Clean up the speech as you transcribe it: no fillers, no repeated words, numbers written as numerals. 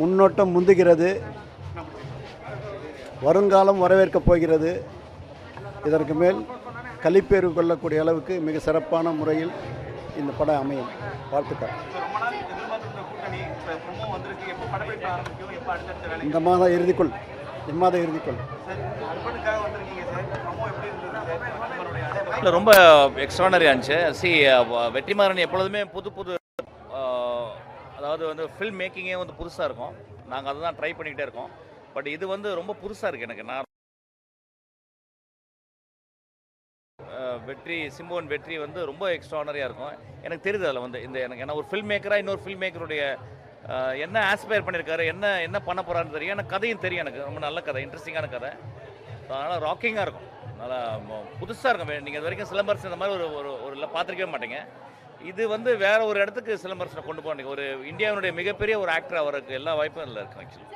முன்னோட்டம் முந்துகிறது. வருங்காலம் வரவேற்கப் போகிறது. இதற்கு மேல் களிப்பேறு கொள்ளக்கூடிய அளவுக்கு மிக சிறப்பான முறையில் இந்த படம் அமையும். வாழ்த்துக்கள். இந்த மாத இறுதிக்குள் இல்லை, ரொம்ப எக்ஸ்ட்ரானரியாக இருந்துச்சு. வெற்றிமாறன் எப்பொழுதுமே புது புது அதாவது வந்து ஃபில்ம் மேக்கிங்கே வந்து புதுசாக இருக்கும். நாங்கள் அதை தான் ட்ரை பண்ணிக்கிட்டே இருக்கோம். பட் இது வந்து ரொம்ப புதுசாக இருக்குது எனக்கு. நான் சிம்புவன் வெற்றி வந்து ரொம்ப எக்ஸ்ட்ரானரியாக இருக்கும். எனக்கு தெரியுது அதில் வந்து எனக்கு ஏன்னா ஒரு ஃபில்ம் மேக்கராக இன்னொரு ஃபில்ம் மேக்கருடைய என்ன ஆஸ்பயர் பண்ணியிருக்காரு, என்ன பண்ண போகிறான்னு தெரியும். எனக்கு கதையும் தெரியும். எனக்கு ரொம்ப நல்ல கதை, இன்ட்ரெஸ்டிங்கான கதை. அதனால் ராக்கிங்காக இருக்கும். நல்லா புதுசாக இருக்கும். நீங்கள் இது வரைக்கும் சிலம்பரசன் இந்த மாதிரி ஒரு பார்த்துருக்கவே மாட்டீங்க. இது வந்து வேற ஒரு இடத்துக்கு சிலம்பரசனை கொண்டு போனீங்க. ஒரு இந்தியாவினுடைய மிகப்பெரிய ஒரு ஆக்டர், அவருக்கு எல்லா வாய்ப்பும் இல்லை இருக்கு ஆக்சுவலி.